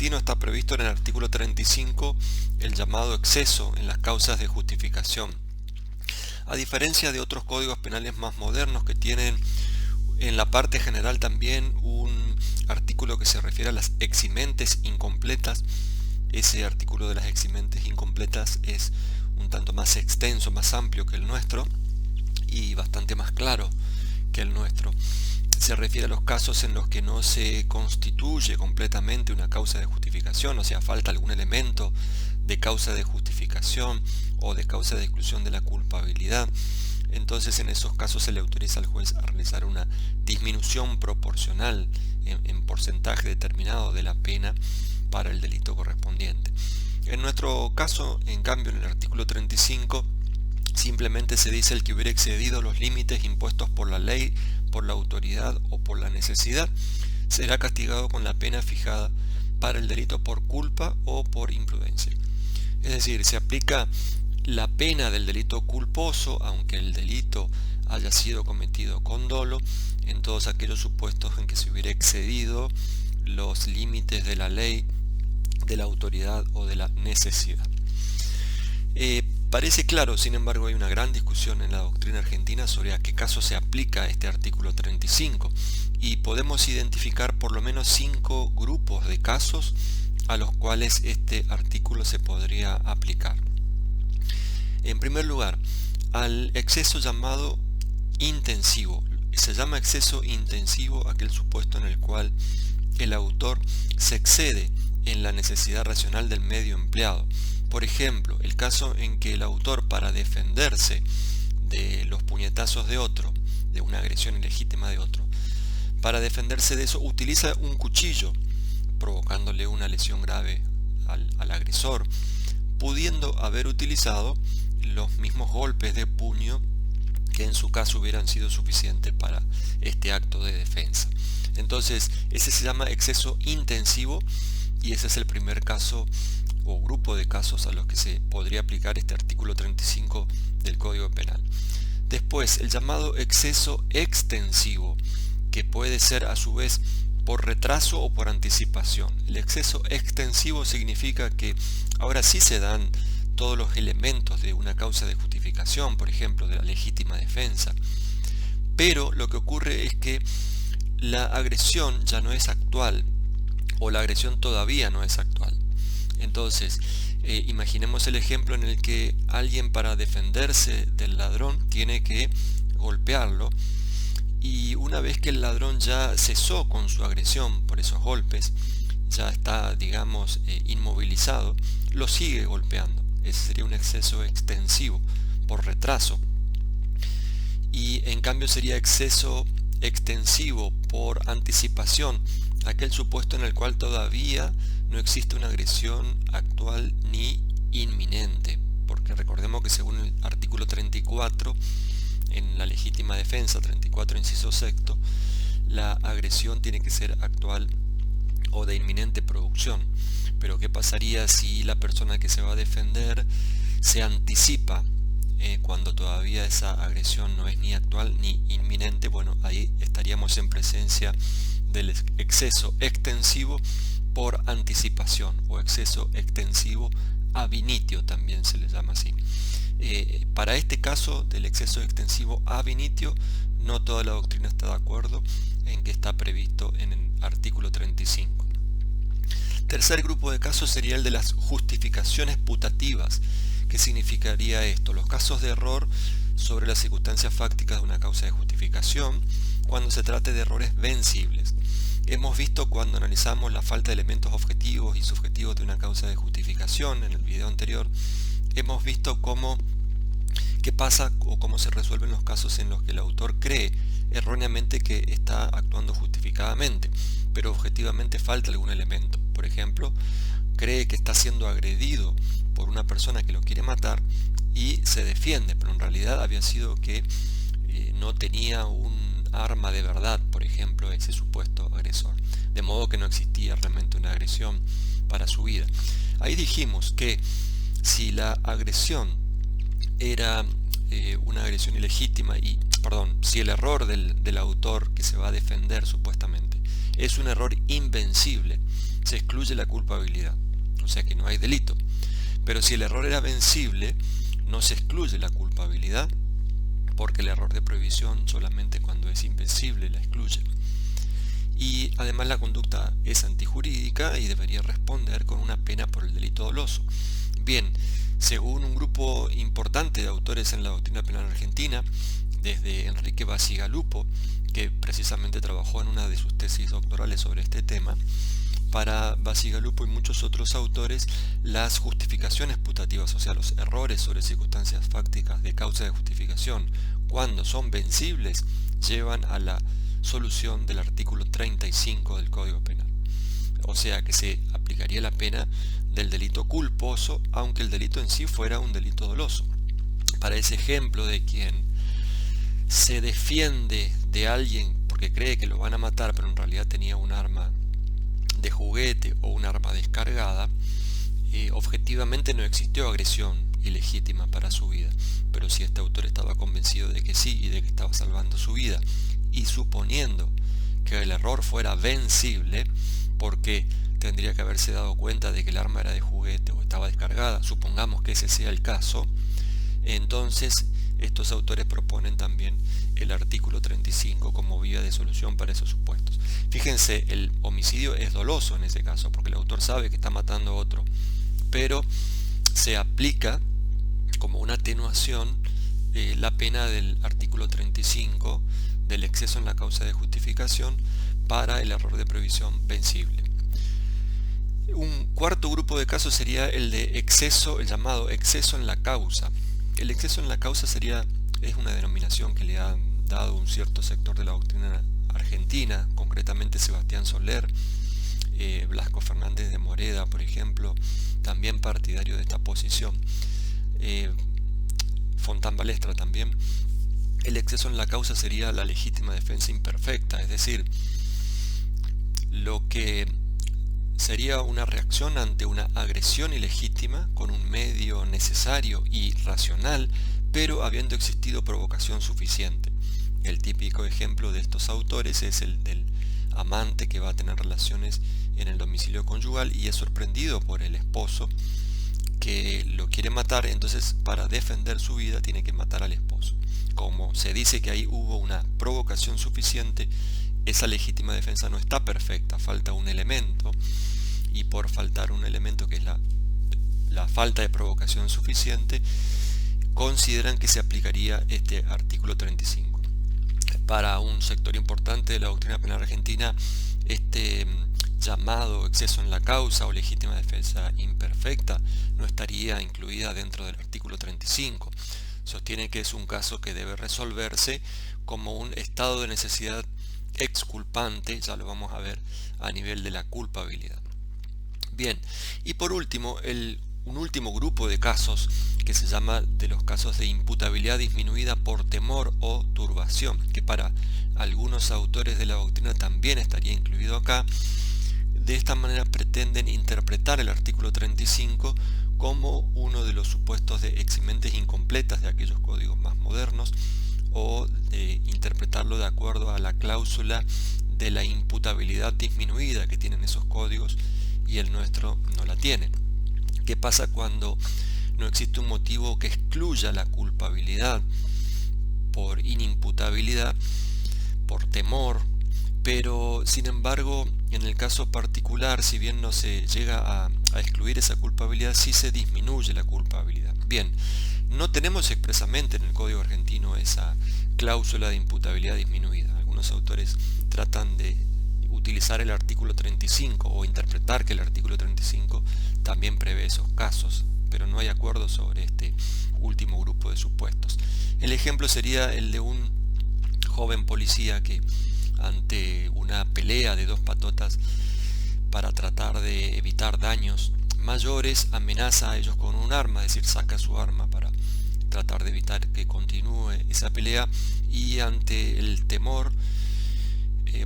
argentino está previsto en el artículo 35 el llamado exceso en las causas de justificación. A diferencia de otros códigos penales más modernos que tienen en la parte general también un artículo que se refiere a las eximentes incompletas, ese artículo de las eximentes incompletas es un tanto más extenso, más amplio que el nuestro y bastante más claro que el nuestro. Se refiere a los casos en los que no se constituye completamente una causa de justificación, o sea, falta algún elemento de causa de justificación o de causa de exclusión de la culpabilidad. Entonces en esos casos se le autoriza al juez a realizar una disminución proporcional en porcentaje determinado de la pena para el delito correspondiente. En nuestro caso, en cambio, en el artículo 35 simplemente se dice el que hubiera excedido los límites impuestos por la ley, por la autoridad o por la necesidad, será castigado con la pena fijada para el delito por culpa o por imprudencia. Es decir, se aplica la pena del delito culposo, aunque el delito haya sido cometido con dolo, en todos aquellos supuestos en que se hubiera excedido los límites de la ley, de la autoridad o de la necesidad. Parece claro, sin embargo, hay una gran discusión en la doctrina argentina sobre a qué caso se aplica este artículo 35 y podemos identificar por lo menos 5 grupos de casos a los cuales este artículo se podría aplicar. En primer lugar, al exceso llamado intensivo. Se llama exceso intensivo aquel supuesto en el cual el autor se excede en la necesidad racional del medio empleado. Por ejemplo, el caso en que el autor, para defenderse de los puñetazos de otro, de una agresión ilegítima de otro, para defenderse de eso utiliza un cuchillo, provocándole una lesión grave al agresor, pudiendo haber utilizado los mismos golpes de puño que en su caso hubieran sido suficientes para este acto de defensa. Entonces, ese se llama exceso intensivo y ese es el primer caso o grupo de casos a los que se podría aplicar este artículo 35 del Código Penal. Después, el llamado exceso extensivo, que puede ser a su vez por retraso o por anticipación. El exceso extensivo significa que ahora sí se dan todos los elementos de una causa de justificación, por ejemplo, de la legítima defensa. Pero lo que ocurre es que la agresión ya no es actual, o la agresión todavía no es actual. Entonces, imaginemos el ejemplo en el que alguien, para defenderse del ladrón, tiene que golpearlo, y una vez que el ladrón ya cesó con su agresión por esos golpes, ya está, digamos, inmovilizado, lo sigue golpeando. Ese sería un exceso extensivo por retraso. Y en cambio sería exceso extensivo por anticipación, aquel supuesto en el cual todavía no existe una agresión actual ni inminente, porque recordemos que según el artículo 34 en la legítima defensa, 34 inciso sexto, la agresión tiene que ser actual o de inminente producción. Pero ¿qué pasaría si la persona que se va a defender se anticipa cuando todavía esa agresión no es ni actual ni inminente? Bueno, ahí estaríamos en presencia del exceso extensivo por anticipación o exceso extensivo ab initio, también se le llama así. Para este caso del exceso extensivo ab initio, no toda la doctrina está de acuerdo en que está previsto en el artículo 35. Tercer grupo de casos sería el de las justificaciones putativas. ¿Qué significaría esto? Los casos de error sobre las circunstancias fácticas de una causa de justificación cuando se trate de errores vencibles. Hemos visto cuando analizamos la falta de elementos objetivos y subjetivos de una causa de justificación en el video anterior, hemos visto qué pasa o cómo se resuelven los casos en los que el autor cree erróneamente que está actuando justificadamente, pero objetivamente falta algún elemento. Por ejemplo, cree que está siendo agredido por una persona que lo quiere matar y se defiende, pero en realidad había sido que no tenía un arma de verdad, por ejemplo, ese supuesto agresor, de modo que no existía realmente una agresión para su vida. Ahí dijimos que si la agresión era una agresión ilegítima si el error del autor que se va a defender supuestamente es un error invencible, se excluye la culpabilidad, o sea que no hay delito. Pero si el error era vencible, no se excluye la culpabilidad, porque el error de prohibición solamente cuando es invencible la excluye. Y además la conducta es antijurídica y debería responder con una pena por el delito doloso. Bien, según un grupo importante de autores en la doctrina penal argentina, desde Enrique Bacigalupo, que precisamente trabajó en una de sus tesis doctorales sobre este tema, para Bacigalupo y muchos otros autores, las justificaciones putativas, o sea, los errores sobre circunstancias fácticas de causa de justificación, cuando son vencibles, llevan a la solución del artículo 35 del Código Penal. O sea que se aplicaría la pena del delito culposo, aunque el delito en sí fuera un delito doloso. Para ese ejemplo de quien se defiende de alguien porque cree que lo van a matar, pero en realidad tenía un arma de juguete o un arma descargada, objetivamente no existió agresión ilegítima para su vida, pero si este autor estaba convencido de que sí y de que estaba salvando su vida, y suponiendo que el error fuera vencible, porque tendría que haberse dado cuenta de que el arma era de juguete o estaba descargada, supongamos que ese sea el caso, entonces estos autores proponen también el artículo 35 como vía de solución para esos supuestos. Fíjense, el homicidio es doloso en ese caso, porque el autor sabe que está matando a otro, pero se aplica como una atenuación la pena del artículo 35 del exceso en la causa de justificación para el error de prohibición vencible. Un cuarto grupo de casos sería el de exceso, el llamado exceso en la causa. El exceso en la causa es una denominación que le ha dado un cierto sector de la doctrina argentina, concretamente Sebastián Soler, Blasco Fernández de Moreda, por ejemplo, también partidario de esta posición, Fontán Balestra también. El exceso en la causa sería la legítima defensa imperfecta, es decir, lo que sería una reacción ante una agresión ilegítima con un medio necesario y racional, pero habiendo existido provocación suficiente. El típico ejemplo de estos autores es el del amante que va a tener relaciones en el domicilio conyugal y es sorprendido por el esposo que lo quiere matar, entonces para defender su vida tiene que matar al esposo. Como se dice que ahí hubo una provocación suficiente, esa legítima defensa no está perfecta, falta un elemento, y por faltar un elemento que es la falta de provocación suficiente, consideran que se aplicaría este artículo 35. Para un sector importante de la doctrina penal argentina, este llamado exceso en la causa o legítima defensa imperfecta no estaría incluida dentro del artículo 35. Sostiene que es un caso que debe resolverse como un estado de necesidad exculpante, ya lo vamos a ver a nivel de la culpabilidad. Bien, y por último, un último grupo de casos que se llama de los casos de imputabilidad disminuida por temor o turbación, que para algunos autores de la doctrina también estaría incluido acá. De esta manera pretenden interpretar el artículo 35 como uno de los supuestos de eximentes incompletas de aquellos códigos más modernos, o de interpretarlo de acuerdo a la cláusula de la imputabilidad disminuida que tienen esos códigos y el nuestro no la tiene. ¿Qué pasa cuando no existe un motivo que excluya la culpabilidad por inimputabilidad, por temor, pero sin embargo en el caso particular, si bien no se llega a excluir esa culpabilidad, sí se disminuye la culpabilidad? Bien, no tenemos expresamente en el Código argentino esa cláusula de imputabilidad disminuida. Algunos autores tratan de utilizar el artículo 35 o interpretar que el artículo 35 también prevé esos casos, pero no hay acuerdo sobre este último grupo de supuestos. El ejemplo sería el de un joven policía que ante una pelea de dos patotas para tratar de evitar daños mayores amenaza a ellos con un arma, es decir, saca su arma para tratar de evitar que continúe esa pelea, y ante el temor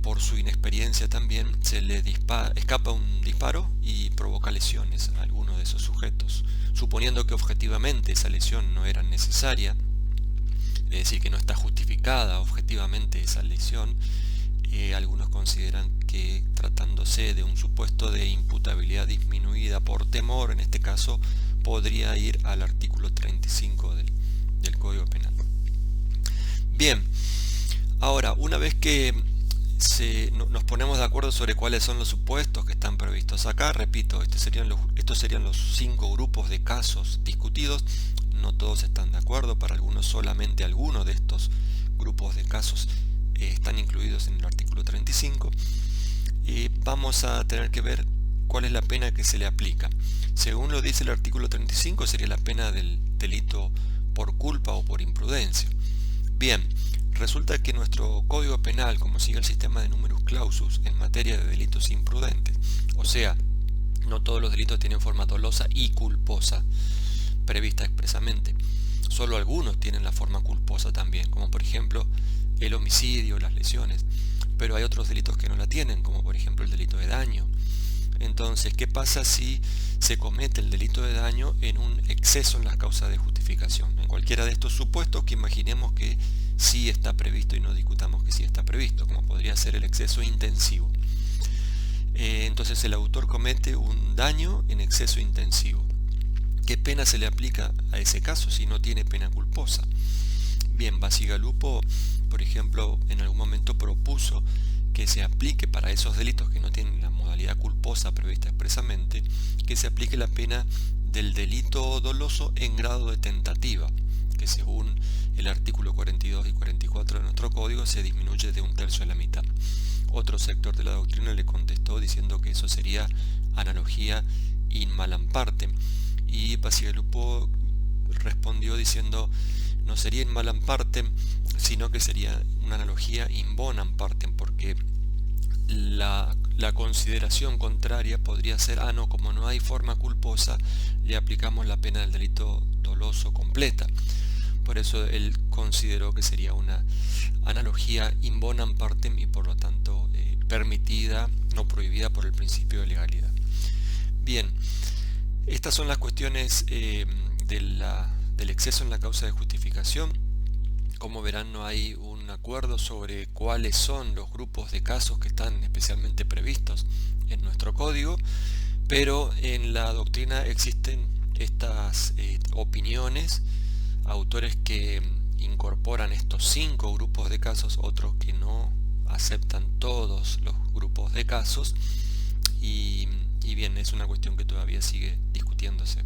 por su inexperiencia también se le escapa un disparo y provoca lesiones a alguno de esos sujetos, suponiendo que objetivamente esa lesión no era necesaria, es decir, que no está justificada objetivamente esa lesión. Algunos consideran que, tratándose de un supuesto de imputabilidad disminuida por temor, en este caso podría ir al artículo 35 del Código Penal. Bien, ahora, una vez que nos ponemos de acuerdo sobre cuáles son los supuestos que están previstos acá, repito, estos serían los 5 grupos de casos discutidos. No todos están de acuerdo, para algunos solamente algunos de estos grupos de casos están incluidos en el artículo 35. Vamos a tener que ver cuál es la pena que se le aplica. Según lo dice el artículo 35, sería la pena del delito por culpa o por imprudencia. Bien, resulta que nuestro Código Penal, como sigue el sistema de numerus clausus en materia de delitos imprudentes, o sea, no todos los delitos tienen forma dolosa y culposa prevista expresamente. Solo algunos tienen la forma culposa también, como por ejemplo el homicidio, las lesiones. Pero hay otros delitos que no la tienen, como por ejemplo el delito de daño. Entonces, ¿qué pasa si se comete el delito de daño en un exceso en las causas de justificación? En cualquiera de estos supuestos que imaginemos que sí está previsto y no discutamos que sí está previsto, como podría ser el exceso intensivo. Entonces el autor comete un daño en exceso intensivo. ¿Qué pena se le aplica a ese caso si no tiene pena culposa? Bien, Bacigalupo, por ejemplo, en algún momento propuso que se aplique para esos delitos que no tienen la modalidad culposa prevista expresamente, que se aplique la pena del delito doloso en grado de tentativa, que según el artículo 42 y 44 de nuestro código se disminuye de 1/3 a la mitad. Otro sector de la doctrina le contestó diciendo que eso sería analogía in malam partem, y Bacigalupo respondió diciendo no sería in malam partem, sino que sería una analogía in bonam partem, porque la consideración contraria podría ser, no, como no hay forma culposa, le aplicamos la pena del delito doloso completa. Por eso él consideró que sería una analogía in bonam partem y por lo tanto permitida, no prohibida por el principio de legalidad. Bien, estas son las cuestiones del exceso en la causa de justificación. Como verán, no hay un acuerdo sobre cuáles son los grupos de casos que están especialmente previstos en nuestro código, pero en la doctrina existen estas opiniones, autores que incorporan estos 5 grupos de casos, otros que no aceptan todos los grupos de casos, y bien, es una cuestión que todavía sigue discutiéndose.